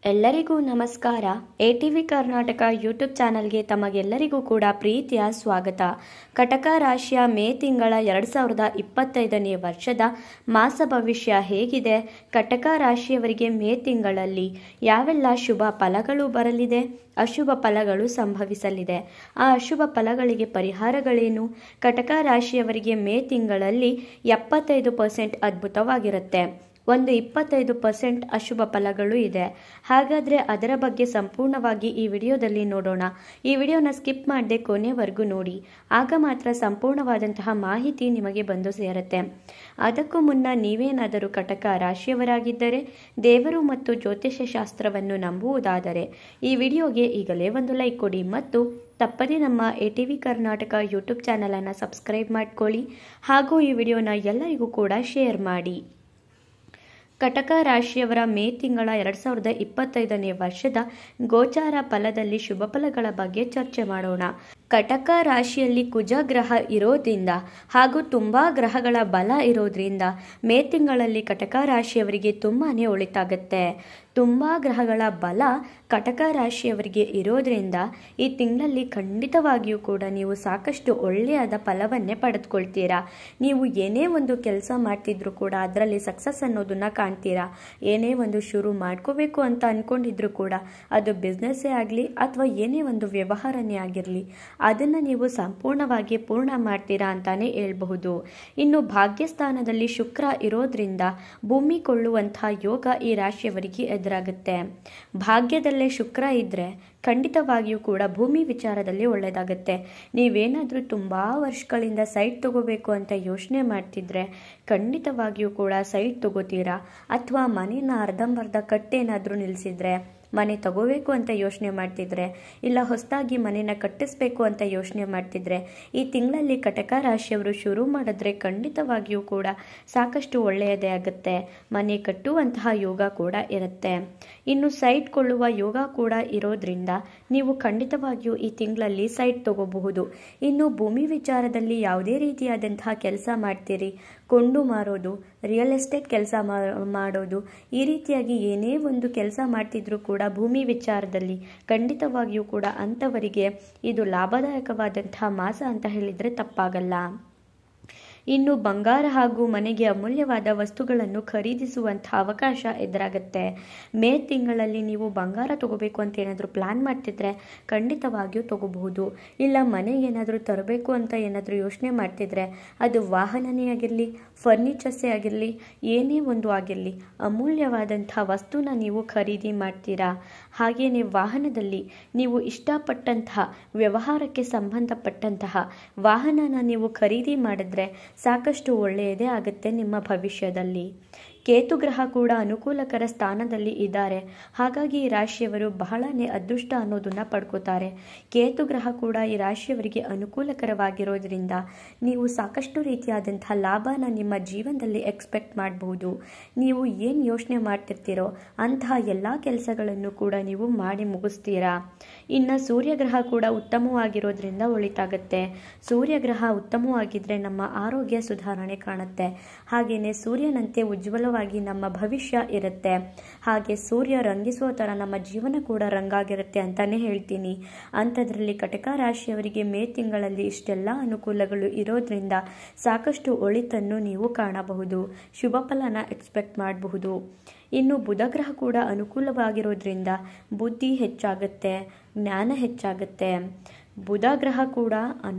ಎಲ್ಲರಿಗೂ ನಮಸ್ಕಾರ. ATV Karnataka YouTube ಚಾನಲ್ಗೆ ತಮಗೆಲ್ಲರಿಗೂ ಕೂಡ ಪ್ರೀತಿಯ ಸ್ವಾಗತ. ಕಟಕ ರಾಶಿಯ ಮೇ ತಿಂಗಳ 2025ನೇ ವರ್ಷದ ಮಾಸ ಭವಿಷ್ಯ ಹೇಗಿದೆ, ಕಟಕ ರಾಶಿಯವರಿಗೆ ಮೇ ತಿಂಗಳಲ್ಲಿ ಯಾವೆಲ್ಲ ಶುಭ ಫಲಗಳು ಬರಲಿದೆ, ಅಶುಭ ಫಲಗಳು ಸಂಭವಿಸಲಿದೆ, ಆ ಅಶುಭ ಫಲಗಳಿಗೆ ಪರಿಹಾರಗಳೇನು, ಕಟಕ ರಾಶಿಯವರಿಗೆ ಮೇ ತಿಂಗಳಲ್ಲಿ 75% ಅದ್ಭುತವಾಗಿರುತ್ತೆ, ಒಂದು 25% ಅಶುಭ ಫಲಗಳು ಇದೆ. ಹಾಗಾದರೆ ಅದರ ಬಗ್ಗೆ ಸಂಪೂರ್ಣವಾಗಿ ಈ ವಿಡಿಯೋದಲ್ಲಿ ನೋಡೋಣ. ಈ ವಿಡಿಯೋನ ಸ್ಕಿಪ್ ಮಾಡದೆ ಕೊನೆವರೆಗೂ ನೋಡಿ, ಆಗ ಮಾತ್ರ ಸಂಪೂರ್ಣವಾದಂತಹ ಮಾಹಿತಿ ನಿಮಗೆ ಬಂದು ಸೇರುತ್ತೆ. ಅದಕ್ಕೂ ಮುನ್ನ ನೀವೇನಾದರೂ ಕಟಕ ರಾಶಿಯವರಾಗಿದ್ದರೆ, ದೇವರು ಮತ್ತು ಜ್ಯೋತಿಷ್ಯ ಶಾಸ್ತ್ರವನ್ನು ನಂಬುವುದಾದರೆ ಈ ವಿಡಿಯೋಗೆ ಈಗಲೇ ಒಂದು ಲೈಕ್ ಕೊಡಿ ಮತ್ತು ತಪ್ಪದೇ ನಮ್ಮ ATV ಕರ್ನಾಟಕ ಯೂಟ್ಯೂಬ್ ಚಾನಲನ್ನು ಸಬ್ಸ್ಕ್ರೈಬ್ ಮಾಡ್ಕೊಳ್ಳಿ ಹಾಗೂ ಈ ವಿಡಿಯೋನ ಎಲ್ಲರಿಗೂ ಕೂಡ ಶೇರ್ ಮಾಡಿ. ಕಟಕ ರಾಶಿಯವರ ಮೇ ತಿಂಗಳ 2025ನೇ ವರ್ಷದ ಗೋಚಾರ ಫಲದಲ್ಲಿ ಶುಭ ಫಲಗಳ ಬಗ್ಗೆ ಚರ್ಚೆ ಮಾಡೋಣ. ಕಟಕ ರಾಶಿಯಲ್ಲಿ ಕುಜ ಗ್ರಹ ಇರೋದ್ರಿಂದ ಹಾಗೂ ತುಂಬಾ ಗ್ರಹಗಳ ಬಲ ಇರೋದ್ರಿಂದ ಮೇ ತಿಂಗಳಲ್ಲಿ ಕಟಕ ರಾಶಿಯವರಿಗೆ ತುಂಬಾನೇ ಒಳಿತಾಗುತ್ತೆ. ತುಂಬಾ ಗ್ರಹಗಳ ಬಲ ಕಟಕ ರಾಶಿಯವರಿಗೆ ಇರೋದ್ರಿಂದ ಈ ತಿಂಗಳಲ್ಲಿ ಖಂಡಿತವಾಗಿಯೂ ಕೂಡ ನೀವು ಸಾಕಷ್ಟು ಒಳ್ಳೆಯದ ಫಲವನ್ನೇ ಪಡೆದುಕೊಳ್ತೀರಾ. ನೀವು ಏನೇ ಒಂದು ಕೆಲಸ ಮಾಡ್ತಿದ್ರು ಕೂಡ ಅದರಲ್ಲಿ ಸಕ್ಸಸ್ ಅನ್ನೋದನ್ನ ಕಾಣ್ತೀರಾ. ಏನೇ ಒಂದು ಶುರು ಮಾಡ್ಕೋಬೇಕು ಅಂತ ಅನ್ಕೊಂಡಿದ್ರು ಕೂಡ ಅದು ಬಿಸ್ನೆಸ್ಸೇ ಆಗಲಿ ಅಥವಾ ಏನೇ ಒಂದು ವ್ಯವಹಾರನೇ ಆಗಿರಲಿ ಅದನ್ನು ನೀವು ಸಂಪೂರ್ಣವಾಗಿ ಪೂರ್ಣ ಮಾಡ್ತೀರಾ ಅಂತಾನೆ ಹೇಳ್ಬಹುದು. ಇನ್ನು ಭಾಗ್ಯಸ್ಥಾನದಲ್ಲಿ ಶುಕ್ರ ಇರೋದ್ರಿಂದ ಭೂಮಿ ಕೊಳ್ಳುವಂತಹ ಯೋಗ ಈ ರಾಶಿಯವರಿಗೆ ಎದುರಾಗುತ್ತೆ. ಭಾಗ್ಯದಲ್ಲೇ ಶುಕ್ರ ಇದ್ರೆ ಖಂಡಿತವಾಗಿಯೂ ಕೂಡ ಭೂಮಿ ವಿಚಾರದಲ್ಲಿ ಒಳ್ಳೆಯದಾಗುತ್ತೆ. ನೀವೇನಾದರೂ ತುಂಬ ವರ್ಷಗಳಿಂದ ಸೈಟ್ ತಗೋಬೇಕು ಅಂತ ಯೋಚನೆ ಮಾಡ್ತಿದ್ರೆ ಖಂಡಿತವಾಗಿಯೂ ಕೂಡ ಸೈಟ್ ತಗೋತೀರಾ. ಅಥವಾ ಮನೇನ ಅರ್ಧಂಬರ್ಧ ಕಟ್ಟೇನಾದರೂ ನಿಲ್ಲಿಸಿದ್ರೆ, ಮನೆ ತಗೋಬೇಕು ಅಂತ ಯೋಚನೆ ಮಾಡ್ತಿದ್ರೆ, ಇಲ್ಲ ಹೊಸದಾಗಿ ಮನೆನ ಕಟ್ಟಿಸ್ಬೇಕು ಅಂತ ಯೋಚನೆ ಮಾಡ್ತಿದ್ರೆ ಈ ತಿಂಗಳಲ್ಲಿ ಕಟಕ ರಾಶಿಯವರು ಶುರು ಮಾಡಿದ್ರೆ ಖಂಡಿತವಾಗಿಯೂ ಕೂಡ ಸಾಕಷ್ಟು ಒಳ್ಳೆಯದೇ ಆಗುತ್ತೆ. ಮನೆ ಕಟ್ಟುವಂತಹ ಯೋಗ ಕೂಡ ಇರುತ್ತೆ. ಇನ್ನು ಸೈಟ್ ಕೊಳ್ಳುವ ಯೋಗ ಕೂಡ ಇರೋದ್ರಿಂದ ನೀವು ಖಂಡಿತವಾಗಿಯೂ ಈ ತಿಂಗಳಲ್ಲಿ ಸೈಟ್ ತಗೋಬಹುದು. ಇನ್ನು ಭೂಮಿ ವಿಚಾರದಲ್ಲಿ ಯಾವುದೇ ರೀತಿಯಾದಂತಹ ಕೆಲಸ ಮಾಡ್ತೀರಿ, ಕೊಂಡು ಮಾರೋದು, ರಿಯಲ್ ಎಸ್ಟೇಟ್ ಕೆಲಸ ಮಾಡೋದು, ಈ ರೀತಿಯಾಗಿ ಏನೇ ಒಂದು ಕೆಲಸ ಮಾಡ್ತಿದ್ರು ಕೂಡ ಭೂಮಿ ವಿಚಾರದಲ್ಲಿ ಖಂಡಿತವಾಗಿಯೂ ಕೂಡ ಅಂಥವರಿಗೆ ಇದು ಲಾಭದಾಯಕವಾದಂತಹ ಮಾಸ ಅಂತ ಹೇಳಿದರೆ ತಪ್ಪಾಗಲ್ಲ. ಇನ್ನು ಬಂಗಾರ ಹಾಗೂ ಮನೆಗೆ ಅಮೂಲ್ಯವಾದ ವಸ್ತುಗಳನ್ನು ಖರೀದಿಸುವಂತಹ ಅವಕಾಶ ಎದುರಾಗುತ್ತೆ. ಮೇ ತಿಂಗಳಲ್ಲಿ ನೀವು ಬಂಗಾರ ತಗೋಬೇಕು ಅಂತ ಏನಾದರೂ ಪ್ಲಾನ್ ಮಾಡ್ತಿದ್ರೆ ಖಂಡಿತವಾಗಿಯೂ ತಗೋಬಹುದು. ಇಲ್ಲ ಮನೆಗೆ ಏನಾದರೂ ತರಬೇಕು ಅಂತ ಏನಾದರೂ ಯೋಚನೆ ಮಾಡ್ತಿದ್ರೆ ಅದು ವಾಹನನೇ ಆಗಿರಲಿ, ಫರ್ನಿಚರ್ಸೇ ಆಗಿರಲಿ, ಏನೇ ಒಂದು ಆಗಿರಲಿ ಅಮೂಲ್ಯವಾದಂಥ ವಸ್ತುನ ನೀವು ಖರೀದಿ ಮಾಡ್ತೀರಾ. ಹಾಗೆಯೇ ವಾಹನದಲ್ಲಿ ನೀವು ಇಷ್ಟಪಟ್ಟಂತಹ ವ್ಯವಹಾರಕ್ಕೆ ಸಂಬಂಧಪಟ್ಟಂತಹ ವಾಹನನ ನೀವು ಖರೀದಿ ಮಾಡಿದ್ರೆ ಸಾಕಷ್ಟು ಒಳ್ಳೆಯದೇ ಆಗುತ್ತೆ ನಿಮ್ಮ ಭವಿಷ್ಯದಲ್ಲಿ. ಕೇತು ಗ್ರಹ ಕೂಡ ಅನುಕೂಲಕರ ಸ್ಥಾನದಲ್ಲಿ ಇದ್ದಾರೆ. ಹಾಗಾಗಿ ಈ ರಾಶಿಯವರು ಬಹಳನೇ ಅದೃಷ್ಟ ಅನ್ನೋದನ್ನ ಪಡ್ಕೋತಾರೆ. ಕೇತು ಗ್ರಹ ಕೂಡ ಈ ರಾಶಿಯವರಿಗೆ ಅನುಕೂಲಕರವಾಗಿರೋದ್ರಿಂದ ನೀವು ಸಾಕಷ್ಟು ರೀತಿಯಾದಂತಹ ಲಾಭನ ನಿಮ್ಮ ಜೀವನದಲ್ಲಿ ಎಕ್ಸ್ಪೆಕ್ಟ್ ಮಾಡಬಹುದು. ನೀವು ಏನು ಯೋಚನೆ ಮಾಡ್ತಿರ್ತೀರೋ ಅಂತಹ ಎಲ್ಲ ಕೆಲಸಗಳನ್ನು ಕೂಡ ನೀವು ಮಾಡಿ ಮುಗಿಸ್ತೀರಾ. ಇನ್ನು ಸೂರ್ಯಗ್ರಹ ಕೂಡ ಉತ್ತಮವಾಗಿರೋದ್ರಿಂದ ಒಳಿತಾಗುತ್ತೆ. ಸೂರ್ಯಗ್ರಹ ಉತ್ತಮವಾಗಿದ್ರೆ ನಮ್ಮ ಆರೋಗ್ಯ ಸುಧಾರಣೆ ಕಾಣುತ್ತೆ. ಹಾಗೆಯೇ ಸೂರ್ಯನಂತೆ ಉಜ್ವಲವಾಗಿ ನಮ್ಮ ಭವಿಷ್ಯ ಇರುತ್ತೆ. ಹಾಗೆ ಸೂರ್ಯ ರಂಗಿಸುವ ಥರ ನಮ್ಮ ಜೀವನ ಕೂಡ ರಂಗಾಗಿರುತ್ತೆ ಅಂತಾನೆ ಹೇಳ್ತೀನಿ. ಅಂಥದ್ರಲ್ಲಿ ಕಟಕ ರಾಶಿಯವರಿಗೆ ಮೇ ತಿಂಗಳಲ್ಲಿ ಇಷ್ಟೆಲ್ಲ ಅನುಕೂಲಗಳು ಇರೋದ್ರಿಂದ ಸಾಕಷ್ಟು ಒಳಿತನ್ನು ನೀವು ಕಾಣಬಹುದು, ಶುಭ ಫಲನ ಎಕ್ಸ್ಪೆಕ್ಟ್ ಮಾಡಬಹುದು. ಇನ್ನು ಬುಧಗ್ರಹ ಕೂಡ ಅನುಕೂಲವಾಗಿರೋದ್ರಿಂದ ಬುದ್ಧಿ ಹೆಚ್ಚಾಗುತ್ತೆ, ಜ್ಞಾನ ಹೆಚ್ಚಾಗುತ್ತೆ. ಬುಧ ಗ್ರಹ ಕೂಡ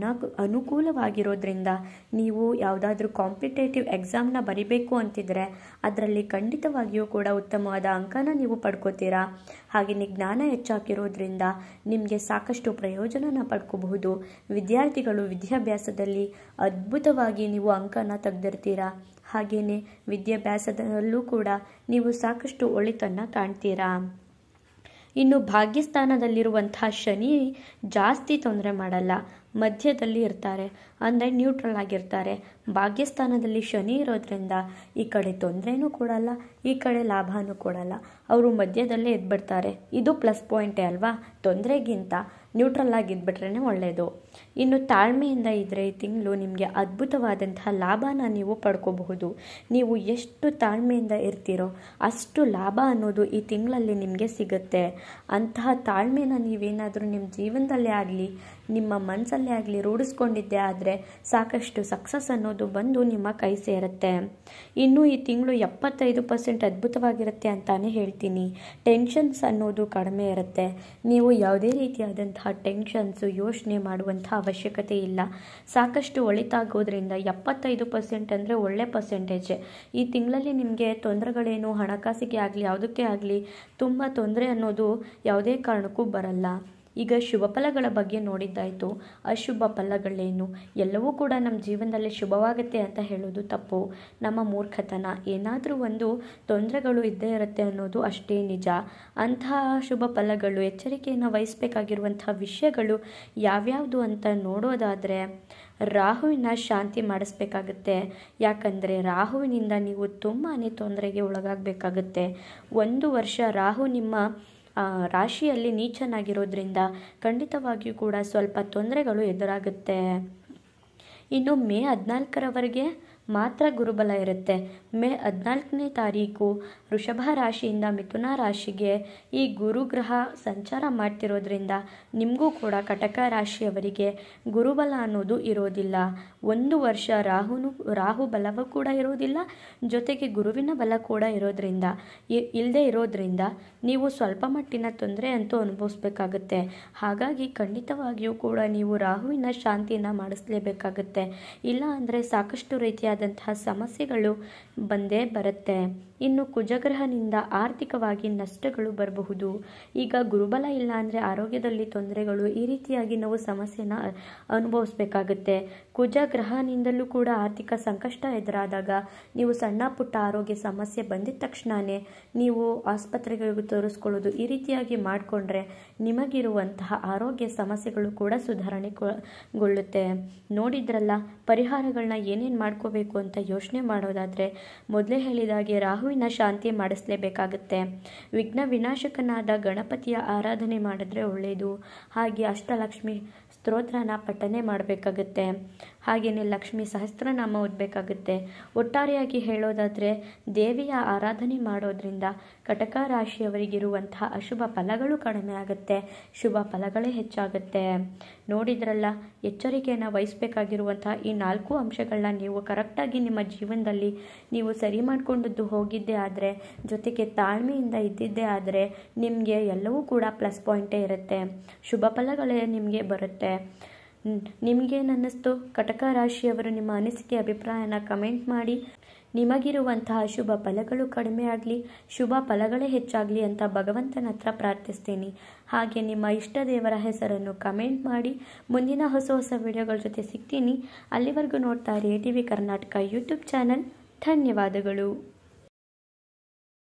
ಅನುಕೂಲವಾಗಿರೋದ್ರಿಂದ ನೀವು ಯಾವುದಾದ್ರೂ ಕಾಂಪಿಟೇಟಿವ್ ಎಕ್ಸಾಮ್ನ ಬರಿಬೇಕು ಅಂತಿದ್ರೆ ಅದರಲ್ಲಿ ಖಂಡಿತವಾಗಿಯೂ ಕೂಡ ಉತ್ತಮವಾದ ಅಂಕನ ನೀವು ಪಡ್ಕೋತೀರಾ. ಹಾಗೆಯೇ ಜ್ಞಾನ ಹೆಚ್ಚಾಗಿರೋದ್ರಿಂದ ನಿಮಗೆ ಸಾಕಷ್ಟು ಪ್ರಯೋಜನನ ಪಡ್ಕೋಬಹುದು. ವಿದ್ಯಾರ್ಥಿಗಳು ವಿದ್ಯಾಭ್ಯಾಸದಲ್ಲಿ ಅದ್ಭುತವಾಗಿ ನೀವು ಅಂಕನ ತೆಗೆದಿರ್ತೀರಾ. ಹಾಗೆಯೇ ವಿದ್ಯಾಭ್ಯಾಸದಲ್ಲೂ ಕೂಡ ನೀವು ಸಾಕಷ್ಟು ಒಳಿತನ್ನು ಕಾಣ್ತೀರಾ. ಇನ್ನು ಭಾಗ್ಯಸ್ಥಾನದಲ್ಲಿರುವಂತಹ ಶನಿ ಜಾಸ್ತಿ ತೊಂದರೆ ಮಾಡಲ್ಲ, ಮಧ್ಯದಲ್ಲಿ ಇರ್ತಾರೆ, ಅಂದರೆ ನ್ಯೂಟ್ರಲ್ ಆಗಿರ್ತಾರೆ. ಭಾಗ್ಯಸ್ಥಾನದಲ್ಲಿ ಶನಿ ಇರೋದ್ರಿಂದ ಈ ಕಡೆ ತೊಂದರೆನೂ ಕೊಡಲ್ಲ, ಈ ಕಡೆ ಲಾಭನೂ ಕೊಡಲ್ಲ. ಅವರು ಮಧ್ಯದಲ್ಲೇ ಎದ್ಬಿಡ್ತಾರೆ. ಇದು ಪ್ಲಸ್ ಪಾಯಿಂಟೇ ಅಲ್ವಾ. ತೊಂದರೆಗಿಂತ ನ್ಯೂಟ್ರಲ್ ಆಗಿದ್ಬಿಟ್ರೇ ಒಳ್ಳೆಯದು. ಇನ್ನು ತಾಳ್ಮೆಯಿಂದ ಇದ್ದರೆ ಈ ತಿಂಗಳು ನಿಮಗೆ ಅದ್ಭುತವಾದಂತಹ ಲಾಭನ ನೀವು ಪಡ್ಕೋಬಹುದು. ನೀವು ಎಷ್ಟು ತಾಳ್ಮೆಯಿಂದ ಇರ್ತೀರೋ ಅಷ್ಟು ಲಾಭ ಅನ್ನೋದು ಈ ತಿಂಗಳಲ್ಲಿ ನಿಮಗೆ ಸಿಗುತ್ತೆ. ಅಂತಹ ತಾಳ್ಮೆನ ನೀವೇನಾದರೂ ನಿಮ್ಮ ಜೀವನದಲ್ಲೇ ಆಗಲಿ ನಿಮ್ಮ ಮನಸ್ಸಲ್ಲೇ ಆಗಲಿ ರೂಢಿಸ್ಕೊಂಡಿದ್ದೆ ಆದರೆ ಸಾಕಷ್ಟು ಸಕ್ಸಸ್ ಅನ್ನೋದು ಬಂದು ನಿಮ್ಮ ಕೈ ಸೇರುತ್ತೆ. ಇನ್ನು ಈ ತಿಂಗಳು 75% ಅದ್ಭುತವಾಗಿರುತ್ತೆ ಅಂತಾನೆ ಹೇಳ್ತೀನಿ. ಟೆನ್ಷನ್ಸ್ ಅನ್ನೋದು ಕಡಿಮೆ ಇರುತ್ತೆ. ನೀವು ಯಾವುದೇ ರೀತಿಯಾದಂತಹ ಟೆನ್ಷನ್ಸು ಯೋಚನೆ ಮಾಡುವಂಥ ಅವಶ್ಯಕತೆ ಇಲ್ಲ. ಸಾಕಷ್ಟು ಒಳಿತಾಗೋದ್ರಿಂದ 75% ಅಂದರೆ ಒಳ್ಳೆ ಪರ್ಸೆಂಟೇಜ್. ಈ ತಿಂಗಳಲ್ಲಿ ನಿಮಗೆ ತೊಂದರೆಗಳೇನು ಹಣಕಾಸಿಗೆ ಆಗಲಿ ಯಾವುದಕ್ಕೆ ಆಗಲಿ ತುಂಬ ತೊಂದರೆ ಅನ್ನೋದು ಯಾವುದೇ ಕಾರಣಕ್ಕೂ ಬರಲ್ಲ. ಈಗ ಶುಭ ಫಲಗಳ ಬಗ್ಗೆ ನೋಡಿದ್ದಾಯಿತು. ಅಶುಭ ಫಲಗಳೇನು? ಎಲ್ಲವೂ ಕೂಡ ನಮ್ಮ ಜೀವನದಲ್ಲಿ ಶುಭವಾಗುತ್ತೆ ಅಂತ ಹೇಳೋದು ತಪ್ಪು, ನಮ್ಮ ಮೂರ್ಖತನ. ಏನಾದರೂ ಒಂದು ತೊಂದರೆಗಳು ಇದ್ದೇ ಇರುತ್ತೆ ಅನ್ನೋದು ಅಷ್ಟೇ ನಿಜ. ಅಂತಹ ಶುಭ ಫಲಗಳು, ಎಚ್ಚರಿಕೆಯನ್ನು ವಹಿಸಬೇಕಾಗಿರುವಂಥ ವಿಷಯಗಳು ಯಾವ್ಯಾವುದು ಅಂತ ನೋಡೋದಾದರೆ ರಾಹುವಿನ ಶಾಂತಿ ಮಾಡಿಸ್ಬೇಕಾಗುತ್ತೆ. ಯಾಕಂದರೆ ರಾಹುವಿನಿಂದ ನೀವು ತುಂಬಾ ತೊಂದರೆಗೆ ಒಳಗಾಗಬೇಕಾಗುತ್ತೆ. 1 ವರ್ಷ ರಾಹು ನಿಮ್ಮ ರಾಶಿಯಲ್ಲಿ ನೀಚನಾಗಿರೋದ್ರಿಂದ ಖಂಡಿತವಾಗಿಯೂ ಕೂಡ ಸ್ವಲ್ಪ ತೊಂದರೆಗಳು ಎದುರಾಗುತ್ತೆ. ಇನ್ನು ಮೇ 14ರವರೆಗೆ ಮಾತ್ರ ಗುರುಬಲ ಇರುತ್ತೆ. ಮೇ 14ನೇ ತಾರೀಕು ವೃಷಭ ರಾಶಿಯಿಂದ ಮಿಥುನ ರಾಶಿಗೆ ಈ ಗುರುಗ್ರಹ ಸಂಚಾರ ಮಾಡ್ತಿರೋದ್ರಿಂದ ನಿಮಗೂ ಕೂಡ ಕಟಕ ರಾಶಿಯವರಿಗೆ ಗುರುಬಲ ಅನ್ನೋದು ಇರೋದಿಲ್ಲ. 1 ವರ್ಷ ರಾಹು ಬಲವೂ ಕೂಡ ಇರೋದಿಲ್ಲ, ಜೊತೆಗೆ ಗುರುವಿನ ಬಲ ಕೂಡ ಇಲ್ಲದೆ ಇರೋದ್ರಿಂದ ನೀವು ಸ್ವಲ್ಪ ಮಟ್ಟಿನ ತೊಂದರೆ ಅಂತೂ ಅನುಭವಿಸ್ಬೇಕಾಗುತ್ತೆ. ಹಾಗಾಗಿ ಖಂಡಿತವಾಗಿಯೂ ಕೂಡ ನೀವು ರಾಹುವಿನ ಶಾಂತಿನ ಮಾಡಿಸ್ಲೇಬೇಕಾಗುತ್ತೆ. ಇಲ್ಲ ಅಂದರೆ ಸಾಕಷ್ಟು ರೀತಿಯಾದಂತಹ ಸಮಸ್ಯೆಗಳು ಬಂದೇ ಬರುತ್ತೆ. ಇನ್ನು ಕುಜಗ್ರಹನಿಂದ ಆರ್ಥಿಕವಾಗಿ ನಷ್ಟಗಳು ಬರಬಹುದು. ಈಗ ಗುರುಬಲ ಇಲ್ಲ ಅಂದರೆ ಆರೋಗ್ಯದಲ್ಲಿ ತೊಂದರೆಗಳು, ಈ ರೀತಿಯಾಗಿ ನಾವು ಸಮಸ್ಯೆನ ಅನುಭವಿಸ್ಬೇಕಾಗುತ್ತೆ. ಕುಜಗ್ರಹನಿಂದಲೂ ಕೂಡ ಆರ್ಥಿಕ ಸಂಕಷ್ಟ ಎದುರಾದಾಗ ನೀವು ಸಣ್ಣ ಪುಟ್ಟ ಆರೋಗ್ಯ ಸಮಸ್ಯೆ ಬಂದಿದ ತಕ್ಷಣವೇ ನೀವು ಆಸ್ಪತ್ರೆಗಳಿಗೆ ತೋರಿಸ್ಕೊಳ್ಳೋದು, ಈ ರೀತಿಯಾಗಿ ಮಾಡಿಕೊಂಡ್ರೆ ನಿಮಗಿರುವಂತಹ ಆರೋಗ್ಯ ಸಮಸ್ಯೆಗಳು ಕೂಡ ಸುಧಾರಣೆಗೊಳ್ಳುತ್ತೆ. ನೋಡಿದ್ರಲ್ಲ, ಪರಿಹಾರಗಳನ್ನ ಏನೇನು ಮಾಡ್ಕೋಬೇಕು ಅಂತ ಯೋಚನೆ ಮಾಡೋದಾದರೆ ಮೊದಲೇ ಹೇಳಿದಾಗೆ ರಾಹುವಿನ ಶಾಂತಿ ಮಾಡಿಸ್ಲೇಬೇಕಾಗುತ್ತೆ. ವಿಘ್ನ ವಿನಾಶಕನಾದ ಗಣಪತಿಯ ಆರಾಧನೆ ಮಾಡಿದ್ರೆ ಒಳ್ಳೆಯದು. ಹಾಗೆ ಅಷ್ಟಲಕ್ಷ್ಮಿ ಸ್ತೋತ್ರನ ಪಠನೆ ಮಾಡಬೇಕಾಗುತ್ತೆ. ಹಾಗೆಯೇ ಲಕ್ಷ್ಮೀ ಸಹಸ್ರನಾಮ ಓದಬೇಕಾಗುತ್ತೆ. ಒಟ್ಟಾರೆಯಾಗಿ ಹೇಳೋದಾದರೆ ದೇವಿಯ ಆರಾಧನೆ ಮಾಡೋದ್ರಿಂದ ಕಟಕ ರಾಶಿಯವರಿಗಿರುವಂತಹ ಅಶುಭ ಫಲಗಳು ಕಡಿಮೆ ಆಗುತ್ತೆ, ಶುಭ ಫಲಗಳೇ ಹೆಚ್ಚಾಗುತ್ತೆ. ನೋಡಿದ್ರಲ್ಲ, ಎಚ್ಚರಿಕೆಯನ್ನು ವಹಿಸಬೇಕಾಗಿರುವಂತಹ ಈ 4 ಅಂಶಗಳನ್ನ ನೀವು ಕರೆಕ್ಟಾಗಿ ನಿಮ್ಮ ಜೀವನದಲ್ಲಿ ನೀವು ಸರಿ ಮಾಡಿಕೊಂಡದ್ದು ಹೋಗಿದ್ದೇ ಆದರೆ, ಜೊತೆಗೆ ತಾಳ್ಮೆಯಿಂದ ಇದ್ದಿದ್ದೇ ಆದರೆ ನಿಮಗೆ ಎಲ್ಲವೂ ಕೂಡ ಪ್ಲಸ್ ಪಾಯಿಂಟೇ ಇರುತ್ತೆ, ಶುಭ ಫಲಗಳೇ ನಿಮಗೆ ಬರುತ್ತೆ. ನಿಮಗೇನನ್ನಿಸ್ತು? ಕಟಕ ರಾಶಿಯವರು ನಿಮ್ಮ ಅನಿಸಿಕೆ ಅಭಿಪ್ರಾಯನ ಕಮೆಂಟ್ ಮಾಡಿ. ನಿಮಗಿರುವಂತಹ ಶುಭ ಫಲಗಳು ಕಡಿಮೆ ಆಗಲಿ, ಶುಭ ಫಲಗಳೇ ಹೆಚ್ಚಾಗಲಿ ಅಂತ ಭಗವಂತನ ಹತ್ರ ಪ್ರಾರ್ಥಿಸ್ತೀನಿ. ಹಾಗೆ ನಿಮ್ಮ ಇಷ್ಟ ದೇವರ ಹೆಸರನ್ನು ಕಮೆಂಟ್ ಮಾಡಿ. ಮುಂದಿನ ಹೊಸ ವಿಡಿಯೋಗಳ ಜೊತೆ ಸಿಗ್ತೀನಿ. ಅಲ್ಲಿವರೆಗೂ ನೋಡ್ತಾ ಇರಿ ATV ಕರ್ನಾಟಕ ಯೂಟ್ಯೂಬ್ ಚಾನಲ್. ಧನ್ಯವಾದಗಳು.